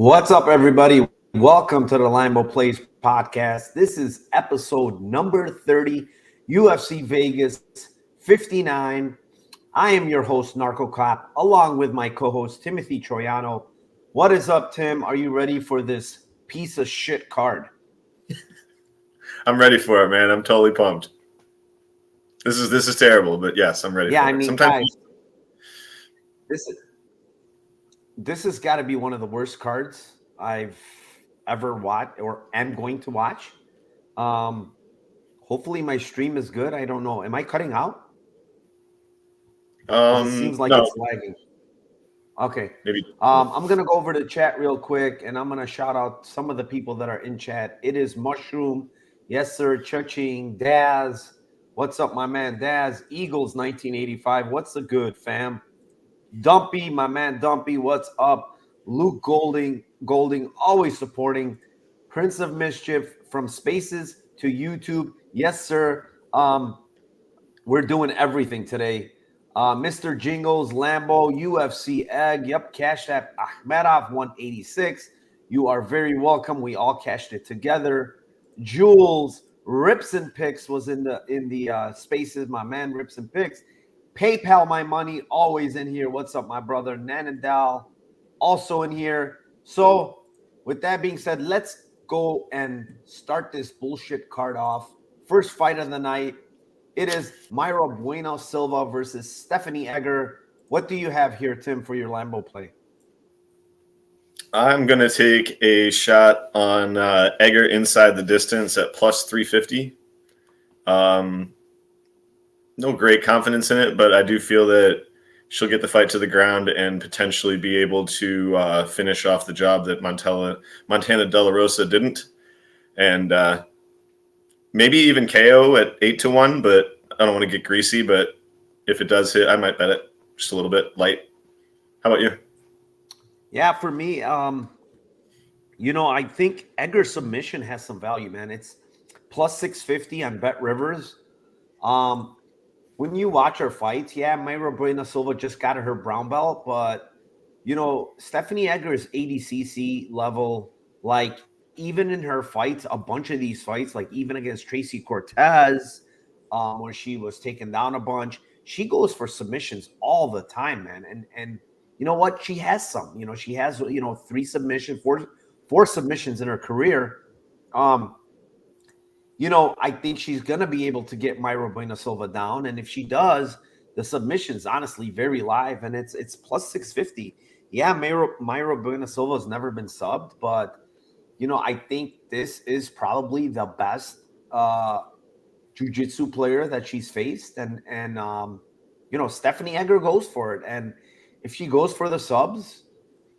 What's up, everybody? Welcome to the Lambo Plays podcast. This is episode number 30, UFC Vegas 59. I am your host, Narcocop, along with my co-host, Timothy Troiano. What is up, Tim? Are you ready for this piece of shit card? I'm ready for it, man. I'm totally pumped. This is terrible, but yes, I'm ready for it. Yeah, I mean, guys, this has got to be one of the worst cards I've ever watched or am going to watch. Hopefully my stream is good. I don't know. Am I cutting out? It seems like no. It's lagging. Okay. Maybe. I'm going to go over to chat real quick, and I'm going to shout out some of the people that are in chat. It is Mushroom. Yes, sir. Cha-ching. Daz. What's up, my man? Daz. Eagles 1985. What's the good, fam? Dumpy, my man Dumpy. What's up? Luke Golding, always supporting. Prince of Mischief, from Spaces to YouTube. Yes, sir. We're doing everything today. Mr. Jingles, Lambo, UFC Egg. Yep, Cash App Ahmedov 186. You are very welcome. We all cashed it together. Jules, Rips and Picks was in the Spaces. My man, Rips and Picks. PayPal my money, always in here. What's up, my brother? Nanadal, also in here. So, with that being said, let's go and start this bullshit card off. First fight of the night. It is Mayra Bueno Silva versus Stephanie Egger. What do you have here, Tim, for your Lambo play? I'm going to take a shot on Egger inside the distance at plus 350. No great confidence in it, but I do feel that she'll get the fight to the ground and potentially be able to finish off the job that Montana De La Rosa didn't. And maybe even KO at 8-1, but I don't want to get greasy. But if it does hit, I might bet it just a little bit light. How about you? Yeah, for me, I think Egger submission has some value, man. It's plus 650 on Bet Rivers. When you watch her fights, yeah, Mayra Bueno Silva just got her brown belt, but Stephanie Egger is ADCC level. Like, even in her fights, a bunch of these fights, like even against Tracy Cortez, where she was taken down a bunch, she goes for submissions all the time, man. And you know what? She has some. She has 3 submissions, four submissions in her career. I think she's going to be able to get Mayra Bueno Silva down. And if she does, the submission's honestly very live, and it's plus 650. Yeah, Mayra Bueno Silva has never been subbed, but, I think this is probably the best jiu-jitsu player that she's faced. And Stephanie Egger goes for it. And if she goes for the subs,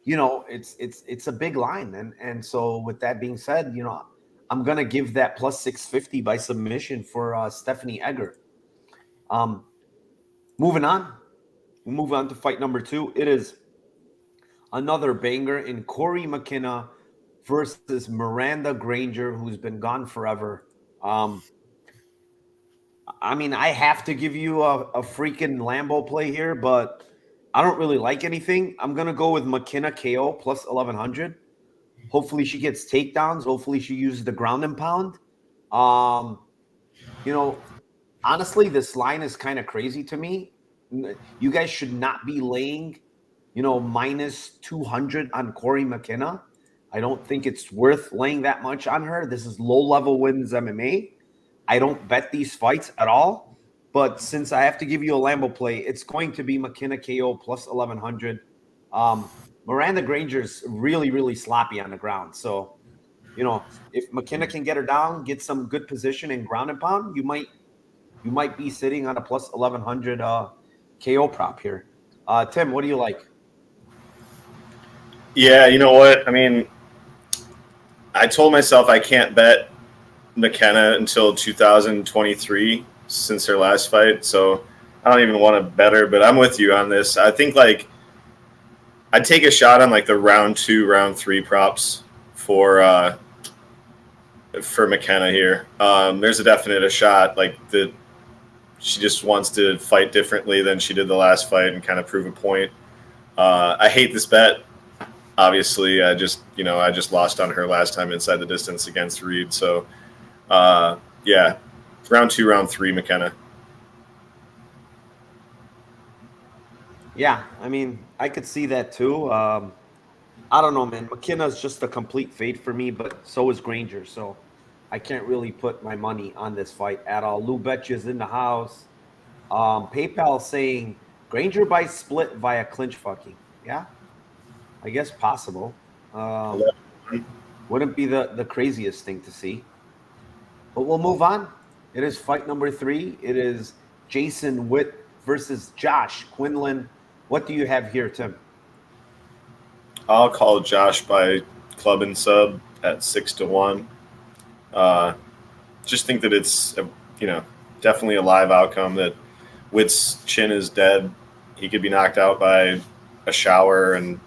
it's a big line. And so with that being said, I'm going to give that plus 650 by submission for Stephanie Egger. Moving on. We'll move on to fight number 2. It is another banger in Corey McKenna versus Miranda Granger, who's been gone forever. I have to give you a freaking Lambo play here, but I don't really like anything. I'm going to go with McKenna KO plus 1,100. Hopefully she gets takedowns. Hopefully she uses the ground and pound. Honestly, this line is kind of crazy to me. You guys should not be laying, minus 200 on Corey McKenna. I don't think it's worth laying that much on her. This is low-level wins MMA. I don't bet these fights at all. But since I have to give you a Lambo play, it's going to be McKenna KO plus 1,100. Miranda Granger's really, really sloppy on the ground. So, if McKenna can get her down, get some good position in ground and pound, you might be sitting on a plus 1,100 KO prop here. Tim, what do you like? Yeah, you know what? I told myself I can't bet McKenna until 2023 since her last fight. So I don't even want to bet her, but I'm with you on this. I think I'd take a shot on the round 2, round 3 props for McKenna here. There's a definite shot she just wants to fight differently than she did the last fight and kind of prove a point. I hate this bet. obviously, I just lost on her last time inside the distance against Reed. So, yeah, round 2, round 3, McKenna. Yeah, I mean, I could see that too. I don't know, man. McKenna's just a complete fade for me, but so is Granger. So I can't really put my money on this fight at all. Lou Betcha's in the house. PayPal saying Granger by split via clinch fucking. Yeah, I guess possible. Wouldn't be the craziest thing to see. But we'll move on. It is fight number 3. It is Jason Witt versus Josh Quinlan. What do you have here, Tim? I'll call Josh by club and sub at 6-1. Just think that it's definitely a live outcome. That Witt's chin is dead. He could be knocked out by a shower, and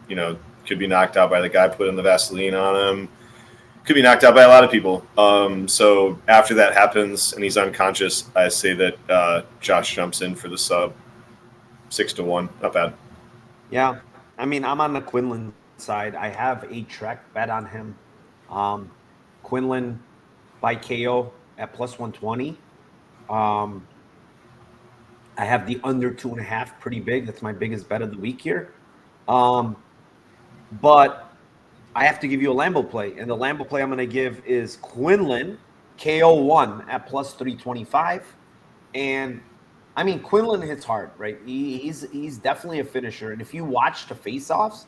could be knocked out by the guy putting the Vaseline on him. Could be knocked out by a lot of people. So after that happens and he's unconscious, I say that Josh jumps in for the sub. 6-1, not bad. Yeah, I mean, I'm on the Quinlan side. I have a Trek bet on him. Quinlan by KO at plus 120. I have the under 2.5 pretty big. That's my biggest bet of the week here. But I have to give you a Lambo play. And the Lambo play I'm going to give is Quinlan KO1 at plus 325. And I mean, Quinlan hits hard, right? He's definitely a finisher. And if you watch the face-offs,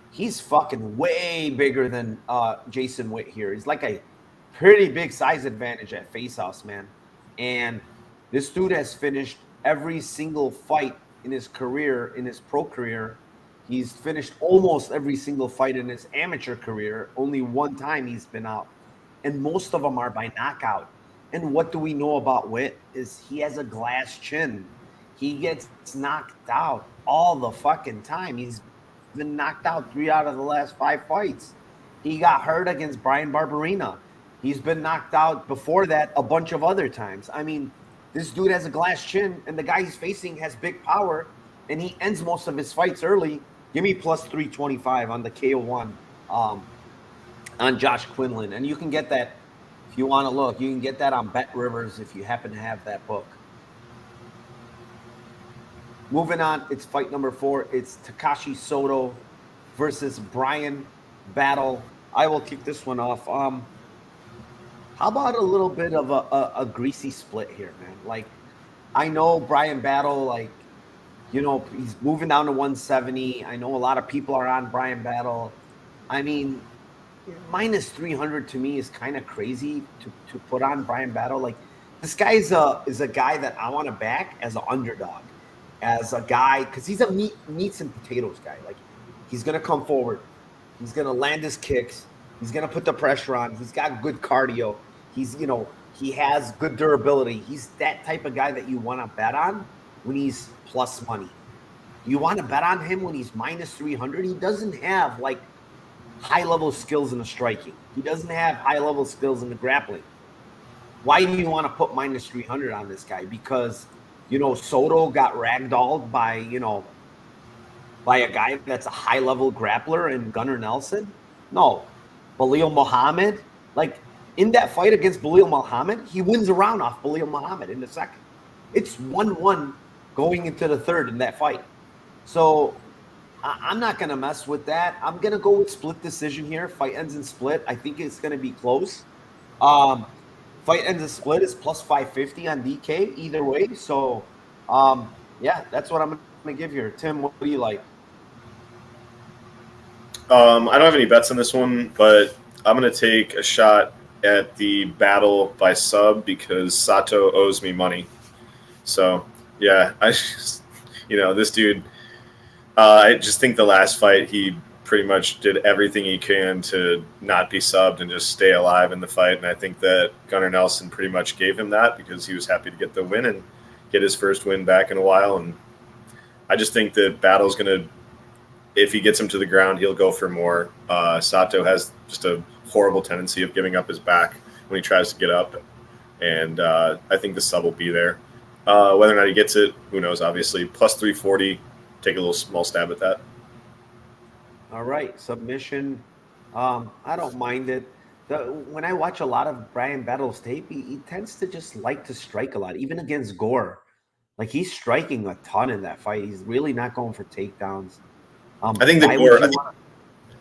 he's fucking way bigger than Jason Witt here. He's like a pretty big size advantage at face-offs, man. And this dude has finished every single fight in his career, in his pro career. He's finished almost every single fight in his amateur career. Only one time he's been out. And most of them are by knockout. And what do we know about Witt is he has a glass chin. He gets knocked out all the fucking time. He's been knocked out 3 out of the last 5 fights. He got hurt against Brian Barberina. He's been knocked out before that a bunch of other times. I mean, this dude has a glass chin, and the guy he's facing has big power, and he ends most of his fights early. Give me plus 325 on the KO1 on Josh Quinlan. And you can get that if you want to look. You can get that on Bet Rivers if you happen to have that book. Moving on, it's fight number 4. It's Takashi Soto versus Brian Battle. I will kick this one off. How about a little bit of a greasy split here, man? Like, I know Brian Battle, like, he's moving down to 170. I know a lot of people are on Brian Battle. I mean, minus 300 to me is kind of crazy to put on Brian Battle. Like, this guy is a guy that I want to back as an underdog, as a guy, because he's a meats and potatoes guy. Like, he's going to come forward. He's going to land his kicks. He's going to put the pressure on. He's got good cardio. He has good durability. He's that type of guy that you want to bet on when he's plus money. You want to bet on him when he's minus 300. He doesn't have like high-level skills in the striking. He doesn't have high-level skills in the grappling. Why do you want to put minus 300 on this guy? Because, Soto got ragdolled by a guy that's a high-level grappler and Gunnar Nelson? No. Belal Muhammad? Like, in that fight against Belal Muhammad, he wins a round off Belal Muhammad in the second. It's 1-1 going into the third in that fight. So I'm not going to mess with that. I'm going to go with split decision here. Fight ends in split. I think it's going to be close. Fight ends in split is plus 550 on DK either way. So, yeah, that's what I'm going to give here. Tim, what do you like? I don't have any bets on this one, but I'm going to take a shot at the battle by sub because Sato owes me money. So, yeah, this dude, I just think the last fight he pretty much did everything he can to not be subbed and just stay alive in the fight. And I think that Gunnar Nelson pretty much gave him that because he was happy to get the win and get his first win back in a while. And I just think that Battle's going to, if he gets him to the ground, he'll go for more. Sato has just a horrible tendency of giving up his back when he tries to get up. And I think the sub will be there. Whether or not he gets it, who knows, obviously. Plus 340, take a little small stab at that. All right, submission. I don't mind it. When I watch a lot of Brian Battle's tape, he tends to just like to strike a lot, even against Gore. Like he's striking a ton in that fight. He's really not going for takedowns. I think Why would you want to?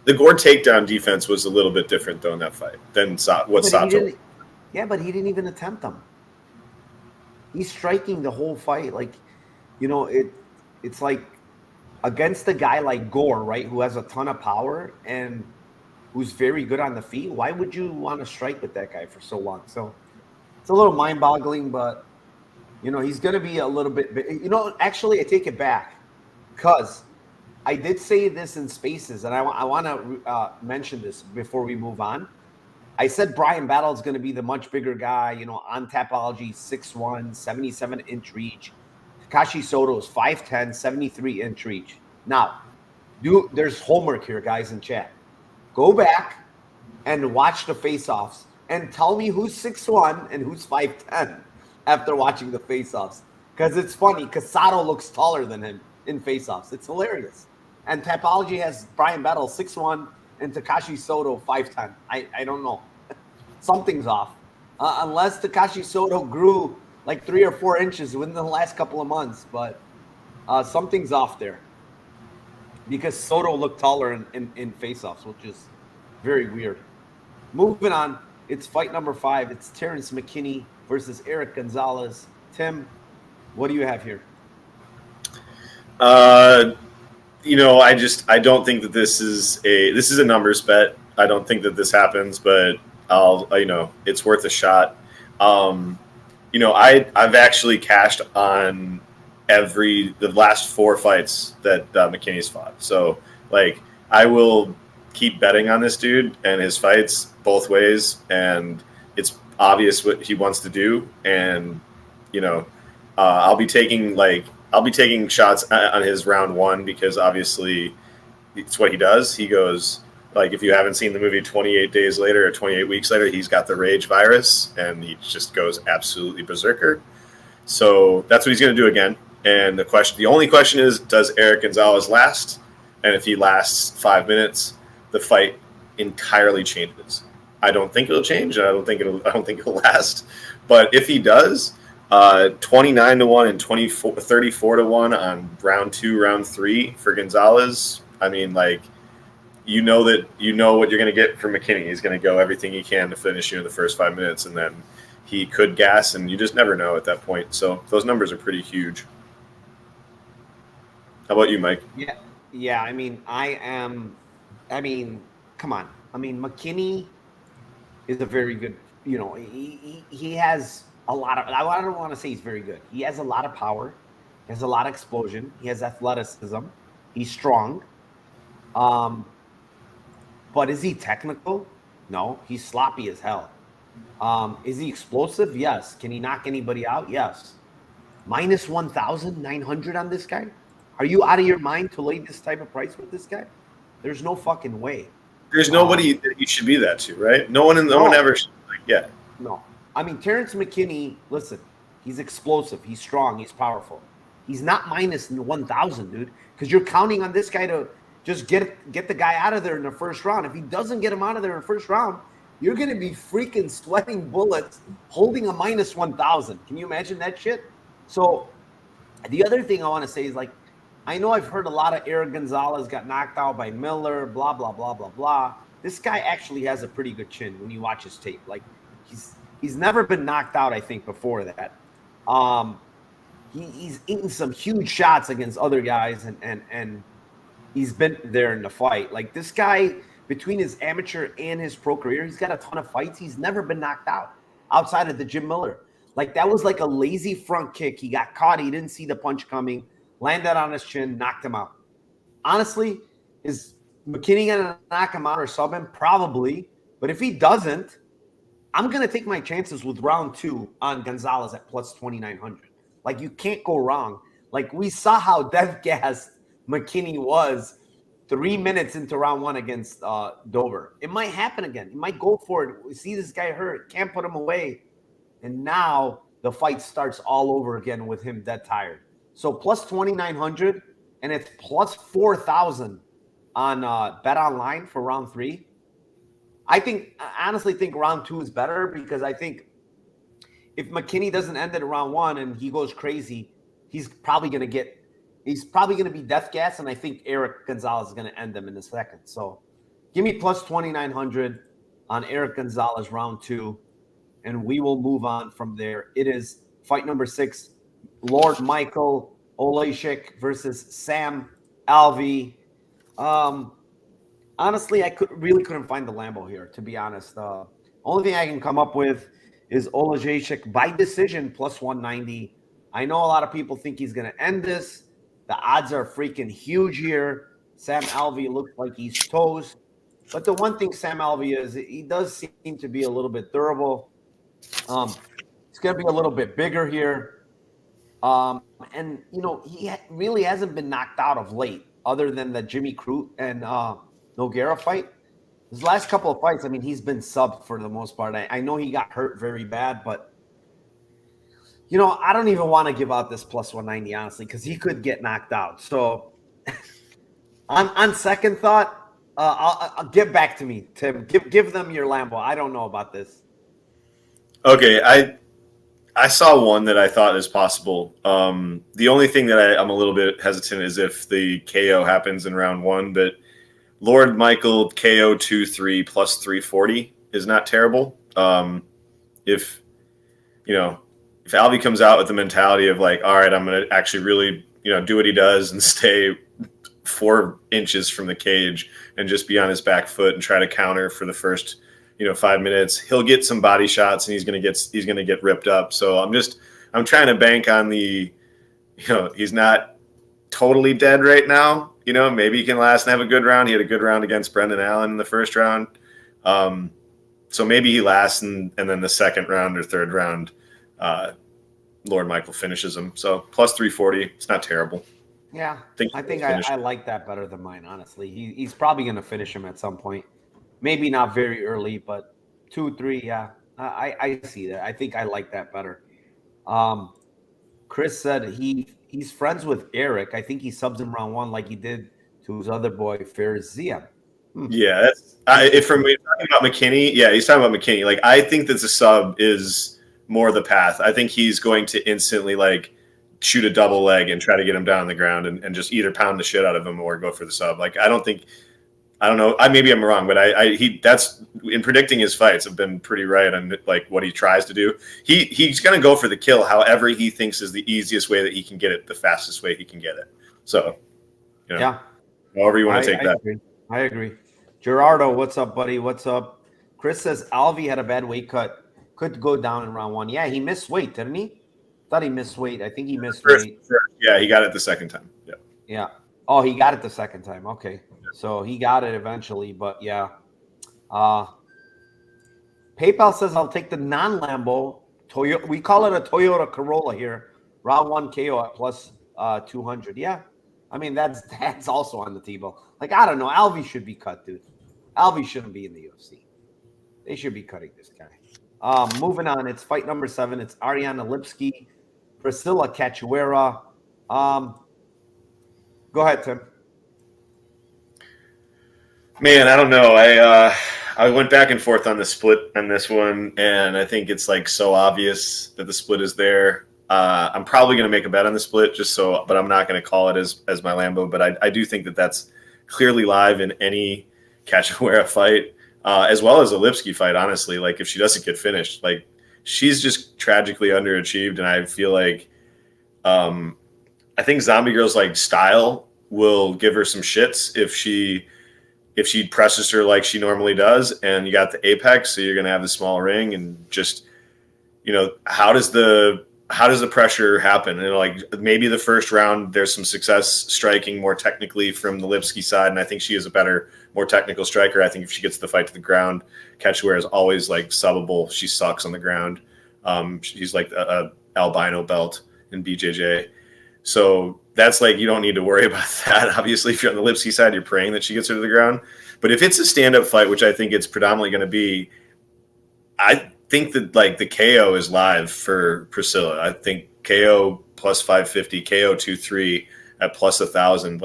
the Gore takedown defense was a little bit different though in that fight than what But he Sato. didn't. Yeah, but he didn't even attempt them. He's striking the whole fight. Like, it's like against a guy like Gore, right, who has a ton of power and who's very good on the feet. Why would you want to strike with that guy for so long? So it's a little mind-boggling, but he's going to be a little bit. Actually, I take it back because I did say this in Spaces, and I want to mention this before we move on. I said Brian Battle is going to be the much bigger guy, on Tapology, 6'1", 77-inch reach. Takashi Soto is 5'10", 73-inch reach. Now, there's homework here, guys, in chat. Go back and watch the face-offs and tell me who's 6'1" and who's 5'10" after watching the face-offs. Because it's funny, because Sato looks taller than him in face-offs. It's hilarious. And Tapology has Brian Battle 6'1", and Takashi Soto 5'10". I don't know. Something's off. Unless Takashi Soto grew like 3 or 4 inches within the last couple of months. But something's off there. Because Soto looked taller in face-offs, which is very weird. Moving on, it's fight number 5. It's Terrence McKinney versus Eric Gonzalez. Tim, what do you have here? I don't think that this is a numbers bet. I don't think that this happens, but it's worth a shot. I've actually cashed on the last 4 fights that McKinney's fought. So I will keep betting on this dude and his fights both ways, and it's obvious what he wants to do. And I'll be taking shots on his round 1 because obviously it's what he does. He goes, if you haven't seen the movie 28 Days Later or 28 Weeks Later, he's got the rage virus and he just goes absolutely berserker. So that's what he's going to do again. And the only question is, does Eric Gonzalez last? And if he lasts 5 minutes, the fight entirely changes. I don't think it'll change. I don't think it'll last. But if he does, 29-1 and 34-1 on round 2, round 3 for Gonzalez. I mean, what you're going to get from McKinney. He's going to go everything he can to finish you in the first 5 minutes, and then he could gas, and you just never know at that point. So those numbers are pretty huge. How about you, Mike? Yeah. Come on. McKinney is a very good. He has a lot of. I don't want to say he's very good. He has a lot of power. He has a lot of explosion. He has athleticism. He's strong. But is he technical? No, he's sloppy as hell. Is he explosive? Yes. Can he knock anybody out? Yes. Minus 1,900 on this guy? Are you out of your mind to lay this type of price with this guy? There's no fucking way. There's nobody that you should be that to, right? No one ever. Yeah. No. Terrence McKinney, listen, he's explosive. He's strong. He's powerful. He's not minus 1,000, dude, because you're counting on this guy to just get the guy out of there in the first round. If he doesn't get him out of there in the first round, you're going to be freaking sweating bullets holding a minus 1,000. Can you imagine that shit? So the other thing I want to say is, I know I've heard a lot of Eric Gonzalez got knocked out by Miller, blah, blah, blah, blah, blah. This guy actually has a pretty good chin when you watch his tape. He's never been knocked out, I think, before that. He's eaten some huge shots against other guys, and he's been there in the fight. This guy, between his amateur and his pro career, he's got a ton of fights. He's never been knocked out outside of the Jim Miller. That was a lazy front kick. He got caught. He didn't see the punch coming. Landed on his chin, knocked him out. Honestly, is McKinney going to knock him out or sub him? Probably. But if he doesn't, I'm going to take my chances with round 2 on Gonzalez at plus 2,900. You can't go wrong. We saw how death-gassed McKinney was 3 minutes into round 1 against Dober. It might happen again. He might go for it. We see this guy hurt. Can't put him away. And now the fight starts all over again with him dead tired. So plus 2,900, and it's plus 4,000 on Bet Online for round 3. I honestly think round 2 is better because I think if McKinney doesn't end it in round 1 and he goes crazy, he's probably going to be death gas, and I think Eric Gonzalez is going to end him in the second. So give me plus 2,900 on Eric Gonzalez round 2, and we will move on from there. It is fight number 6, Lord Michael Olejnik versus Sam Alvey. Honestly, really couldn't find the Lambo here, to be honest. Only thing I can come up with is Olejnik by decision plus 190. I know a lot of people think he's going to end this. The odds are freaking huge here. Sam Alvey looks like he's toast. But the one thing Sam Alvey is, he does seem to be a little bit durable. It's going to be a little bit bigger here. And, he really hasn't been knocked out of late, other than the Jimmy Crute and Nogueira fight. His last couple of fights, he's been subbed for the most part. I know he got hurt very bad, but, I don't even want to give out this plus 190, honestly, because he could get knocked out. So on second thought, I'll get back to me, Tim. Give them your Lambo. I don't know about this. Okay, I saw one that I thought is possible. The only thing that I'm a little bit hesitant is if the KO happens in round 1, but Lord Michael KO 2-3 plus 340 is not terrible. If Alvey comes out with the mentality of like, all right, I'm going to actually really, do what he does and stay 4 inches from the cage and just be on his back foot and try to counter for the first, 5 minutes, he'll get some body shots and he's going to get ripped up. So I'm trying to bank on the, he's not totally dead right now. Maybe he can last and have a good round. He had a good round against Brendan Allen in the first round. So maybe he lasts and then the second round or third round, Lord Michael finishes him. So plus 340, it's not terrible. Yeah, I think I like that better than mine, honestly. He's probably going to finish him at some point. Maybe not very early, but 2-3, yeah. I see that. I think I like that better. Chris said he's friends with Eric. I think he subs him round 1 like he did to his other boy, Ferzia. Yeah, if we're talking about McKinney, yeah, he's talking about McKinney. Like, I think that the sub is more the path. I think he's going to instantly shoot a double leg and try to get him down on the ground and just either pound the shit out of him or go for the sub. Like, I don't know. Maybe I'm wrong, but that's in predicting his fights. I've been pretty right on what he tries to do. He's going to go for the kill, however he thinks is the easiest way that he can get it, the fastest way he can get it. So, yeah, however you want to take that. I agree. Gerardo, what's up, buddy? What's up? Chris says Alvey had a bad weight cut. Could go down in round 1. Yeah, he missed weight, didn't he? Thought he missed weight. I think he missed weight. Yeah, he got it the second time. Yeah. Yeah. Oh, he got it the second time. Okay. So he got it eventually, but yeah. PayPal says I'll take the non-Lambo Toyota. We call it a Toyota Corolla here. Round 1 KO at plus 200. Yeah. That's also on the table. I don't know. Alvey should be cut, dude. Alvey shouldn't be in the UFC. They should be cutting this guy. Moving on. It's fight number 7. It's Ariana Lipski, Priscilla Cachoeira. Go ahead, Tim. Man, I don't know. I went back and forth on the split on this one, and I think it's so obvious that the split is there. I'm probably going to make a bet on the split but I'm not going to call it as my Lambo. But I do think that that's clearly live in any Cachoeira fight, as well as a Lipski fight. Honestly, if she doesn't get finished, she's just tragically underachieved, and I feel I think Zombie Girl's style will give her some shits if she presses her like she normally does, and you got the apex, so you're going to have the small ring, and just, how does the pressure happen? And maybe the first round there's some success striking more technically from the Lipski side, and I think she is a better, more technical striker. I think if she gets the fight to the ground, Cachoeira is always subbable. She sucks on the ground. She's like a albino belt in BJJ. So that's you don't need to worry about that. Obviously, if you're on the Lipski side, you're praying that she gets her to the ground. But if it's a stand-up fight, which I think it's predominantly going to be, I think that the KO is live for Priscilla. I think KO plus 550, KO 2-3 at plus 1,000.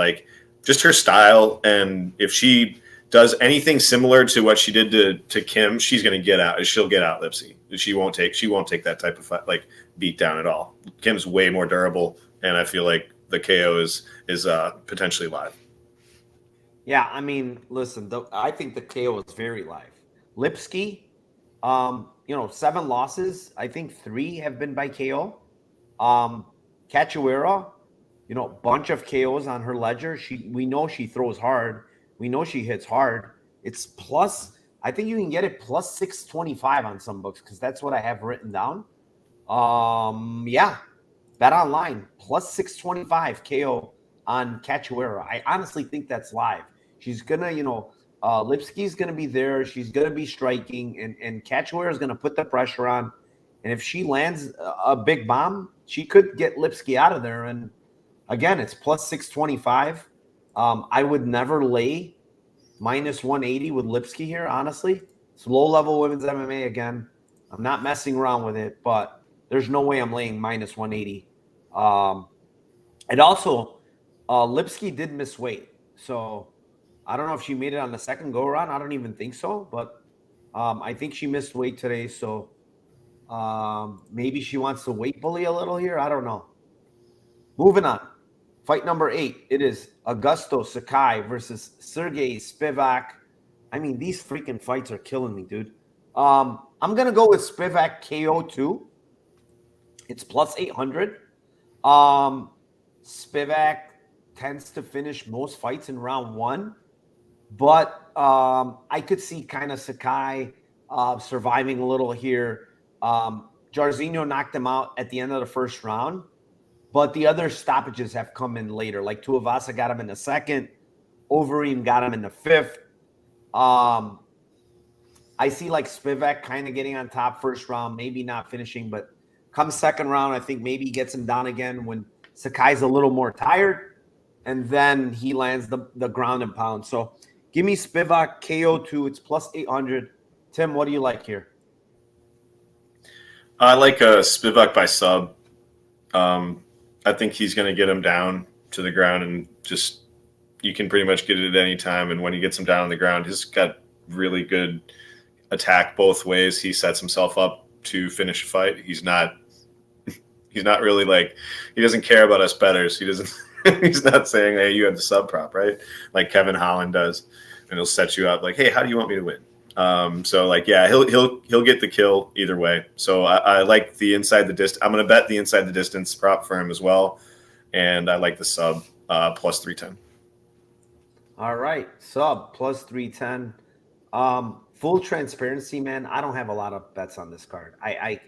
just her style, and if she does anything similar to what she did to Kim, she'll get out Lipsy. She won't take that type of fight, like beat down at all. Kim's way more durable, and I feel like the KO is potentially live. Yeah, I mean, listen, I think the KO is very live. Lipsky, 7 losses. I think 3 have been by KO. Cachoeira, bunch of KOs on her ledger. We know she throws hard. We know she hits hard. It's plus, I think you can get it plus 625 on some books because that's what I have written down. Yeah, bet online plus 625 KO on Cachoeira. I honestly think that's live. She's gonna, Lipsky's gonna be there. She's gonna be striking, and Cachoeira is gonna put the pressure on. And if she lands a big bomb, she could get Lipsky out of there. And again, it's plus 625. I would never lay minus 180 with Lipsky here, honestly. It's low-level women's MMA again. I'm not messing around with it, but there's no way I'm laying minus 180. And also, Lipsky did miss weight. So I don't know if she made it on the second go-around. I don't even think so. But I think she missed weight today. So maybe she wants to weight bully a little here. I don't know. Moving on. Fight number 8. It is Augusto Sakai versus Sergey Spivak. I mean, these freaking fights are killing me, dude. I'm going to go with Spivak KO 2. It's plus 800. Spivak tends to finish most fights in round 1. But I could see kind of Sakai surviving a little here. Jairzinho knocked him out at the end of the first round. But the other stoppages have come in later. Like Tuivasa got him in the second. Overeem got him in the 5th. I see like Spivak kind of getting on top first round, maybe not finishing. But come second round, I think maybe he gets him down again when Sakai's a little more tired. And then he lands the ground and pound. So give me Spivak KO 2. It's plus 800. Tim, what do you like here? I like Spivak by sub. I think he's going to get him down to the ground, and just you can pretty much get it at any time. And when he gets him down on the ground, he's got really good attack both ways. He sets himself up to finish a fight. He's not really like, he doesn't care about us bettors. He doesn't. He's not saying, hey, you have the sub prop, right? Like Kevin Holland does, and he'll set you up like, hey, how do you want me to win? So like, yeah, he'll get the kill either way. So I like the inside the distance. I'm going to bet the inside the distance prop for him as well, and I like the sub plus 310. All right, sub plus 310. Full transparency, man. I don't have a lot of bets on this card. I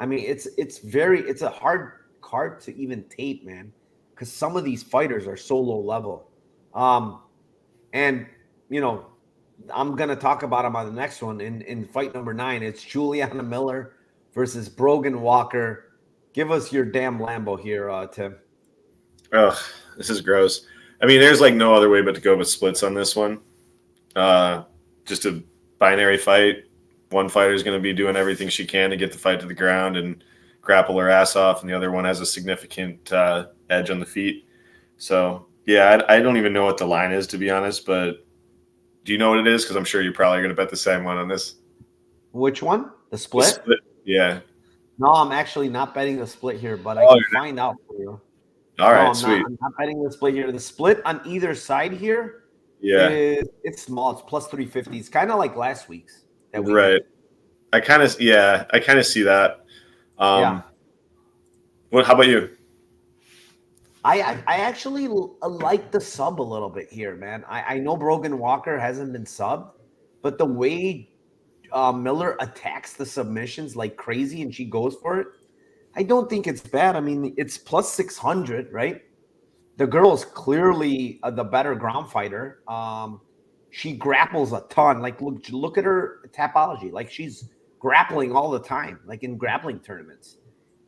mean, it's a hard card to even tape, man, because some of these fighters are so low level. And I'm going to talk about him on the next one. In fight number 9, it's Juliana Miller versus Brogan Walker. Give us your damn Lambo here, Tim. Ugh, this is gross. I mean, there's like no other way but to go with splits on this one. Just a binary fight. One fighter is going to be doing everything she can to get the fight to the ground and grapple her ass off, and the other one has a significant edge on the feet. So, yeah, I don't even know what the line is, to be honest, but do you know what it is? Because I'm sure you're probably going to bet the same one on this. Which one? The split? The split? Yeah. No, I'm actually not betting the split here, but I can find out for you. All right, sweet. I'm not betting the split here. The split on either side here, it's small. It's plus 350. It's kind of like last week's. Right. I kind of see that. How about you? I actually like the sub a little bit here, man. I know Brogan Walker hasn't been subbed, but the way Miller attacks the submissions like crazy and she goes for it, I don't think it's bad. I mean, it's plus 600, right? The girl is clearly the better ground fighter. She grapples a ton. Like, look at her topology. Like, she's grappling all the time, like in grappling tournaments.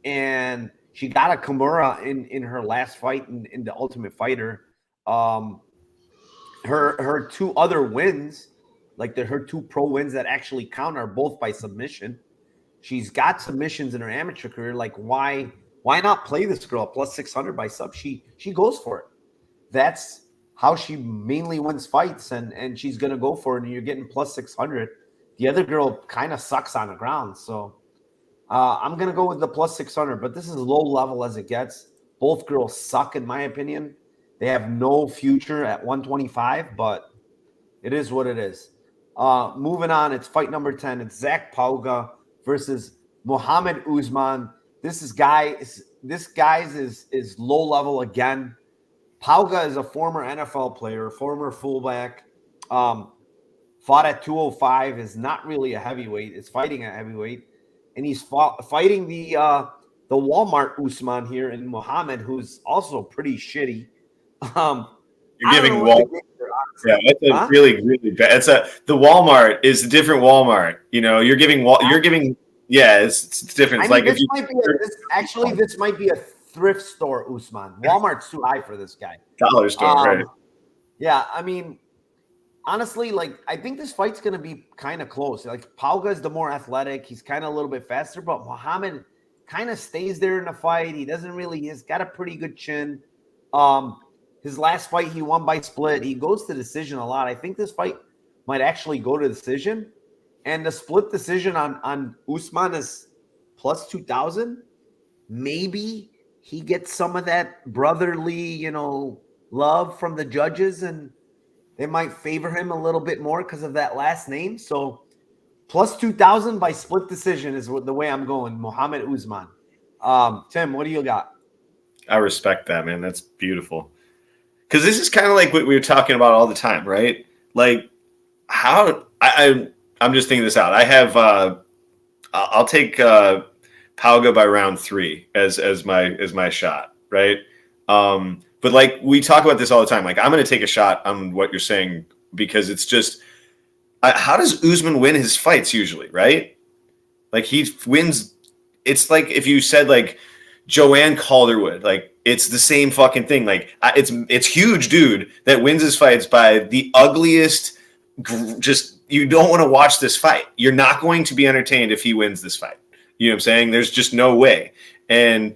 And she got a Kimura in her last fight in the Ultimate Fighter. Her 2 other wins, like her 2 pro wins that actually count, are both by submission. She's got submissions in her amateur career. Like, why not play this girl plus 600 by sub? She goes for it. That's how she mainly wins fights, and she's going to go for it, and you're getting plus 600. The other girl kind of sucks on the ground. So I'm going to go with the plus 600, but this is low level as it gets. Both girls suck, in my opinion. They have no future at 125, but it is what it is. Moving on, it's fight number 10. It's Zach Pauga versus Muhammad Usman. This guy's is low level again. Pauga is a former NFL player, former fullback. Fought at 205, is not really a heavyweight. It's fighting at heavyweight, and he's fighting the Walmart Usman here in Muhammad, who's also pretty shitty. You're giving Walmart. Yeah, that's a really, really bad. The Walmart is a different Walmart. You know, you're giving. Yeah, it's different. It's this might be a thrift store Usman. Walmart's too high for this guy. Dollar store, right? Yeah, I mean, honestly, like, I think this fight's going to be kind of close. Like, Pauga is the more athletic. He's kind of a little bit faster, but Muhammad kind of stays there in the fight. He's got a pretty good chin. His last fight, he won by split. He goes to decision a lot. I think this fight might actually go to decision. And the split decision on Usman is plus 2,000. Maybe he gets some of that brotherly, love from the judges, and they might favor him a little bit more because of that last name. So plus 2,000 by split decision is the way I'm going. Muhammad Usman. Tim, what do you got? I respect that, man. That's beautiful. Because this is kind of like what we were talking about all the time, right? Like, how I'm just thinking this out. I have I'll take Pauga by round 3 as my shot, right? But like, we talk about this all the time. Like, I'm going to take a shot on what you're saying because it's just how does Usman win his fights usually, right? Like, he wins. It's like if you said like Joanne Calderwood, like, it's the same fucking thing. Like, it's huge dude that wins his fights by the ugliest. Just, you don't want to watch this fight. You're not going to be entertained if he wins this fight. You know what I'm saying? There's just no way. And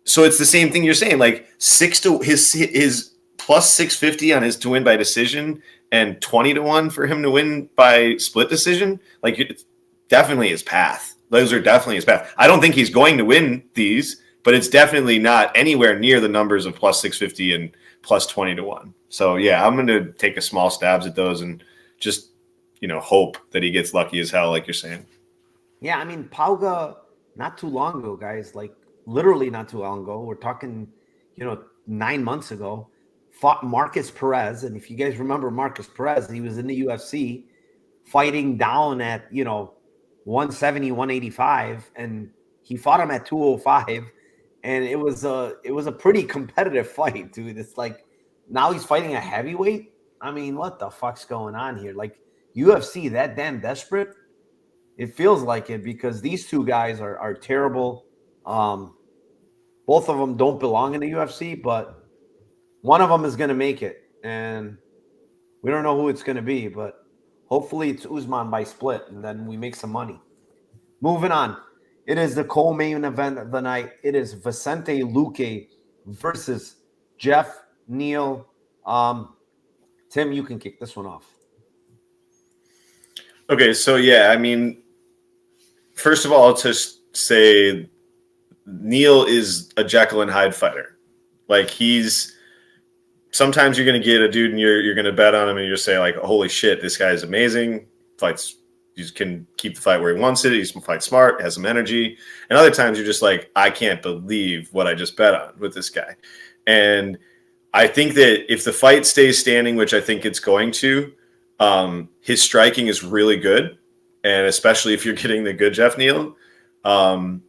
so it's the same thing you're saying. Like, his plus 650 on his to win by decision and 20-1 for him to win by split decision. Like, it's definitely his path. Those are definitely his path. I don't think he's going to win these, but it's definitely not anywhere near the numbers of plus 650 and plus 20-1. So yeah, I'm going to take a small stabs at those and just, hope that he gets lucky as hell, like you're saying. Yeah, I mean, Pauga, not too long ago, guys, like literally not too long ago. We're talking, 9 months ago, fought Marcus Perez. And if you guys remember Marcus Perez, he was in the UFC fighting down at, 170, 185, and he fought him at 205. And it was a pretty competitive fight, dude. It's like, now he's fighting a heavyweight. I mean, what the fuck's going on here? Like, UFC that damn desperate? It feels like it, because these two guys are terrible. Both of them don't belong in the UFC, but one of them is going to make it. And we don't know who it's going to be, but hopefully it's Usman by split, and then we make some money. Moving on. It is the co-main event of the night. It is Vicente Luque versus Jeff Neal. Tim, you can kick this one off. Okay, so yeah, I mean, first of all, to say Neal is a Jekyll and Hyde fighter. Like, sometimes you're going to get a dude and you're going to bet on him and you're say like, holy shit, this guy is amazing. Fights, you can keep the fight where he wants it. He's fight smart, has some energy. And other times you're just like, I can't believe what I just bet on with this guy. And I think that if the fight stays standing, which I think it's going to, his striking is really good. And especially if you're getting the good Jeff Neal. I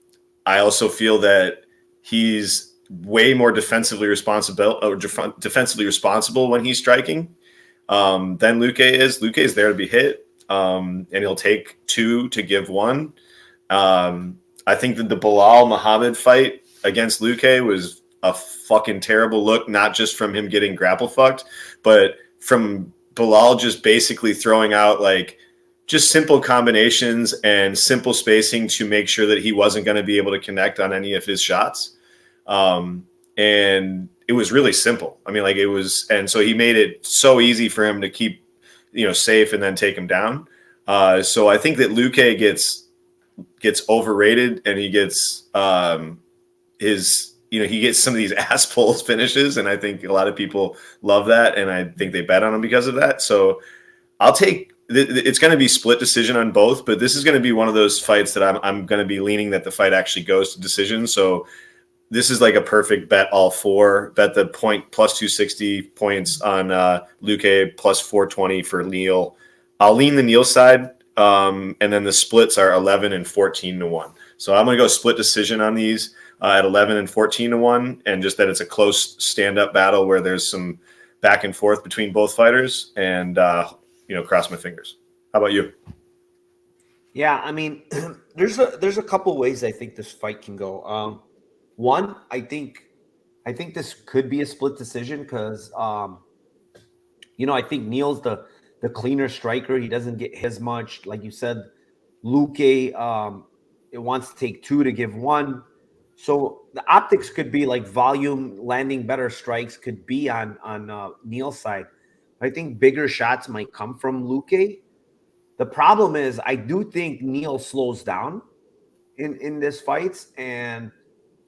also feel that he's way more defensively responsible when he's striking than Luque is. Luque is there to be hit, and he'll take 2 to give 1. I think that the Bilal Muhammad fight against Luque was a fucking terrible look, not just from him getting grapple fucked, but from Bilal just basically throwing out like just simple combinations and simple spacing to make sure that he wasn't going to be able to connect on any of his shots. And and it was really simple. I mean, like it was, and so he made it so easy for him to keep, safe and then take him down. So I think that Luque gets overrated, and he gets he gets some of these ass pulls finishes, and I think a lot of people love that, and I think they bet on him because of that. So I'll take. It's going to be split decision on both, but this is going to be one of those fights that I'm going to be leaning that the fight actually goes to decision. So this is like a perfect bet all four. Bet the point plus 260 points on Luque, plus 420 for Neal. I'll lean the Neal side, and then the splits are 11 and 14 to 1. So I'm going to go split decision on these at 11 and 14 to 1, and just that it's a close stand-up battle where there's some back and forth between both fighters, and cross my fingers. How about you? Yeah, I mean, there's a couple ways I think this fight can go. One, I think this could be a split decision because I think Neal's the cleaner striker. He doesn't get his much, like you said. Luque, it wants to take two to give one. So the optics could be like volume, landing better strikes could be on Neal's side. I think bigger shots might come from Luque. The problem is I do think Neal slows down in this fights, and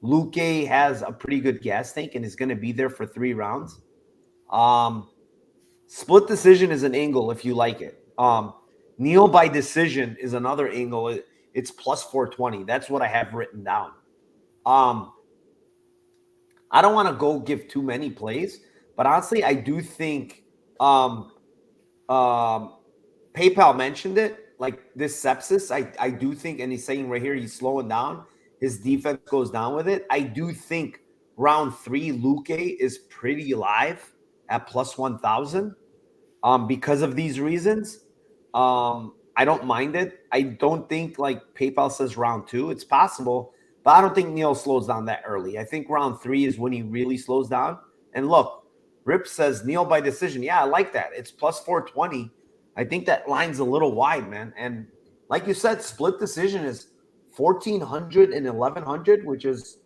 Luque has a pretty good gas tank and is going to be there for 3 rounds. Split decision is an angle if you like it. Neal by decision is another angle. It's plus 420. That's what I have written down. I don't want to go give too many plays, but honestly, I do think PayPal mentioned it, like this sepsis. I do think, and he's saying right here, he's slowing down. His defense goes down with it. I do think round 3, Luque is pretty live at plus 1,000 because of these reasons. I don't mind it. I don't think like PayPal says round 2. It's possible, but I don't think Neal slows down that early. I think round 3 is when he really slows down. And look, Rip says Neal by decision. Yeah, I like that. It's plus 420. I think that line's a little wide, man. And like you said, split decision is 1,400 and 1,100, which is,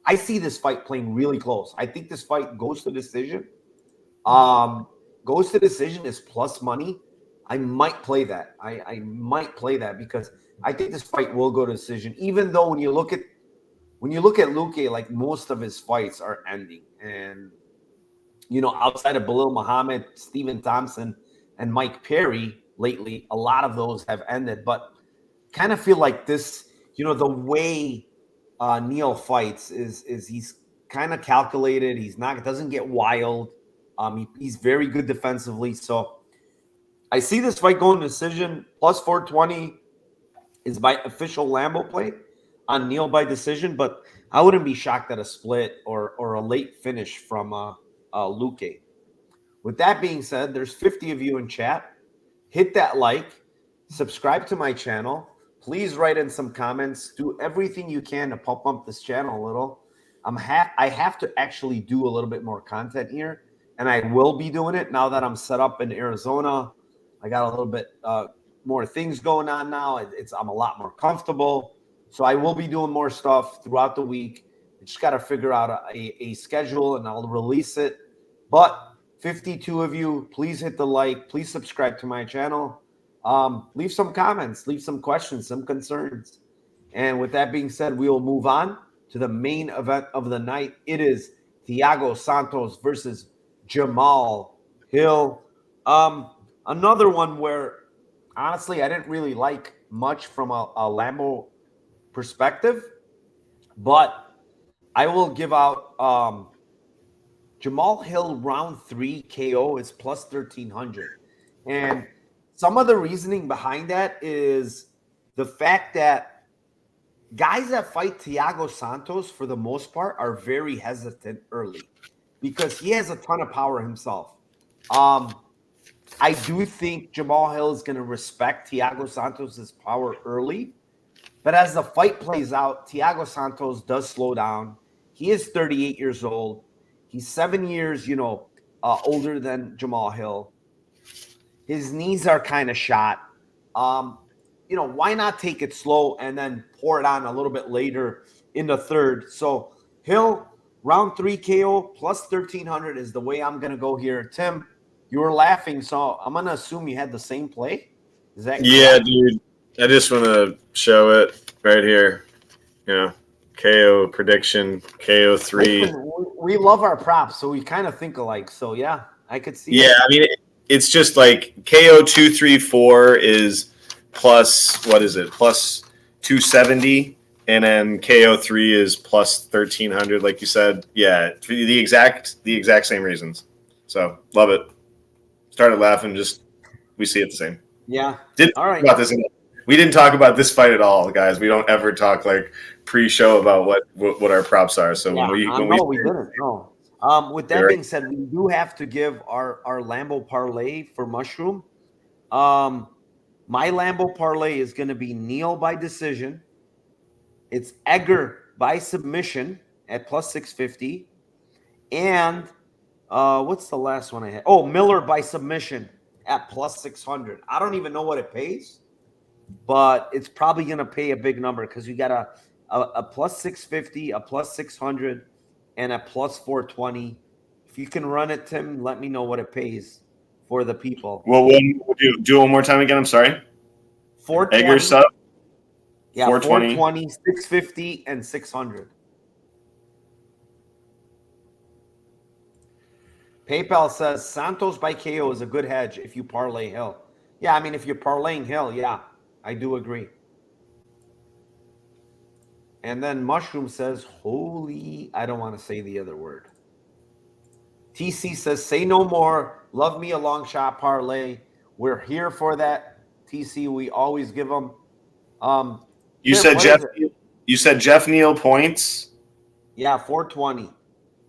I see this fight playing really close. I think this fight goes to decision. Goes to decision is plus money. I might play that. I might play that because I think this fight will go to decision. Even though when you look at Luque, like most of his fights are ending, and outside of Belal Muhammad, Stephen Thompson, and Mike Perry lately, a lot of those have ended. But kind of feel like this, the way Neal fights is he's kind of calculated. Doesn't get wild. He's very good defensively. So I see this fight going to decision. Plus 420 is by official Lambo play on Neal by decision, but I wouldn't be shocked at a split or a late finish from Luque. With that being said, there's 50 of you in chat. Hit that like, subscribe to my channel. Please write in some comments. Do everything you can to pump up this channel a little. I have to actually do a little bit more content here, and I will be doing it now that I'm set up in Arizona. I got a little bit more things going on now. I'm a lot more comfortable. So I will be doing more stuff throughout the week. I just got to figure out a schedule, and I'll release it. But 52 of you, please hit the like. Please subscribe to my channel. Leave some comments. Leave some questions, some concerns. And with that being said, we will move on to the main event of the night. It is Thiago Santos versus Jamal Hill. Another one where, honestly, I didn't really like much from a Lambo perspective, but I will give out Jamal Hill round 3 KO is plus 1,300. And some of the reasoning behind that is the fact that guys that fight Thiago Santos, for the most part, are very hesitant early because he has a ton of power himself. I do think Jamal Hill is going to respect Thiago Santos' power early. But as the fight plays out, Thiago Santos does slow down. He is 38 years old. He's 7 years, older than Jamal Hill. His knees are kind of shot. Why not take it slow and then pour it on a little bit later in the third? So Hill, round 3 KO plus 1,300 is the way I'm going to go here. Tim, you were laughing, so I'm going to assume you had the same play. Is that Yeah, correct? dude. I just want to show it right here. You know, KO prediction, KO 3. Listen, we love our props, so we kind of think alike. So, yeah, I could see Yeah, it. I mean, it's just like KO 234 is plus, what is it? Plus 270. And then KO 3 is plus 1,300, like you said. Yeah, the exact same reasons. So, love it. Started laughing, just we see it the same. Yeah. Didn't All talk right. about this. We didn't talk about this fight at all, guys. We don't ever talk like pre-show about what our props are. So Yeah. when No, we didn't. No. With that right. being said, we do have to give our Lambo parlay for Mushroom. My Lambo parlay is going to be Neal by decision. It's Egger by submission at plus 650. And what's the last one I had? Oh, Miller by submission at plus 600. I don't even know what it pays, but it's probably going to pay a big number because you got a plus 650, a plus 600, and a plus 420. If you can run it, Tim, let me know what it pays for the people. Well, we'll do one more time again. I'm sorry. 420. Egger sub. Yeah, 420. 420, 650, and 600. PayPal says Santos by KO is a good hedge if you parlay Hill. Yeah, I mean, if you're parlaying Hill, yeah, I do agree. And then Mushroom says, holy, I don't want to say the other word. TC says, say no more. Love me a long shot parlay. We're here for that. TC, we always give them. You Tim, said Jeff. You said Jeff Neal points. Yeah, 420.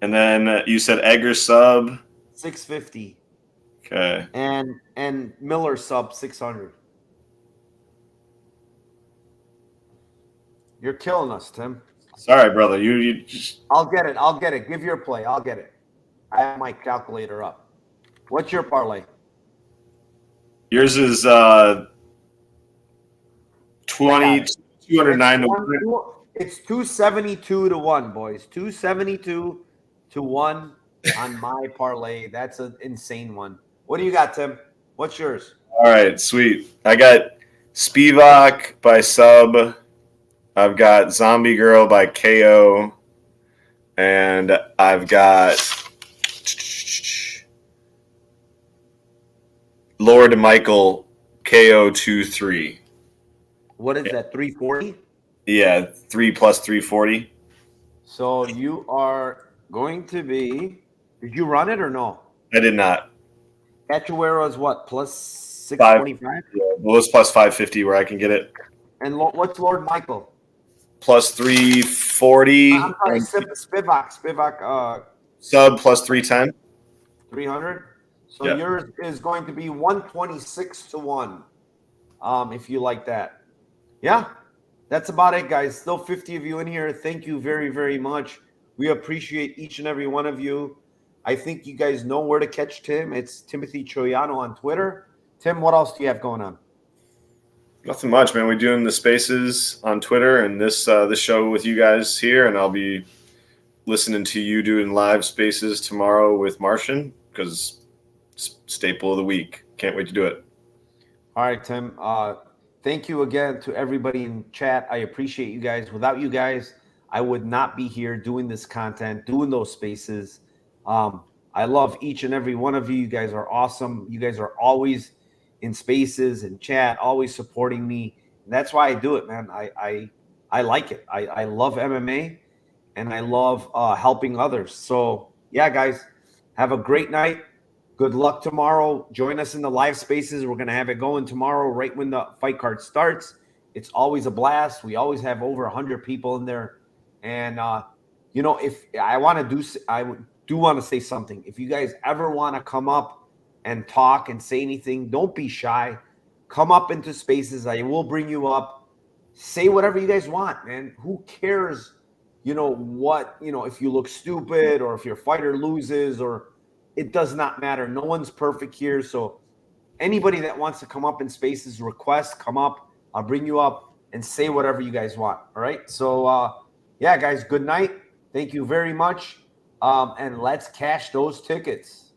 And then you said Egger sub 650. Okay. And Miller sub 600. You're killing us, Tim. Sorry, brother. You just... I'll get it. Give your play. I'll get it. I have my calculator up. What's your parlay? Yours is 209 to 1. It's 272 to 1, boys. 272 to 1 on my parlay. That's an insane one. What do you got, Tim? What's yours? All right, sweet. I got Spivak by sub. I've got Zombie Girl by KO. And I've got Lord Michael KO 2-3. What is that, 340? Yeah, 3 plus 340. So you are going to be. Did you run it or no? I did not. Cachuero is what, plus 625? Yeah, well, it's plus 550 where I can get it. And what's Lord Michael? Plus 340. I'm sorry, Spivak. Sub plus 310. 300. So Yeah. yours is going to be 126 to 1. If you like that. Yeah. That's about it, guys. Still 50 of you in here. Thank you very, very much. We appreciate each and every one of you. I think you guys know where to catch Tim. It's Timothy Troiano on Twitter. Tim, what else do you have going on? Nothing much, man. We're doing the spaces on Twitter and this show with you guys here, and I'll be listening to you doing live spaces tomorrow with Martian because it's staple of the week. Can't wait to do it. All right, Tim. Thank you again to everybody in chat. I appreciate you guys. Without you guys, I would not be here doing this content, doing those spaces. I love each and every one of you. You guys are awesome. You guys are always in spaces and chat, always supporting me. And that's why I do it, man. I like it. I love MMA and I love helping others. So yeah, guys, have a great night. Good luck tomorrow. Join us in the live spaces. We're going to have it going tomorrow right when the fight card starts. It's always a blast. We always have over 100 people in there. And, if I want to do, I do want to say something. If you guys ever want to come up and talk and say anything, don't be shy. Come up into spaces. I will bring you up. Say whatever you guys want, man. Who cares, if you look stupid or if your fighter loses or it does not matter. No one's perfect here. So anybody that wants to come up in spaces, request, come up. I'll bring you up and say whatever you guys want. All right. So, yeah, guys, good night. Thank you very much. And let's cash those tickets.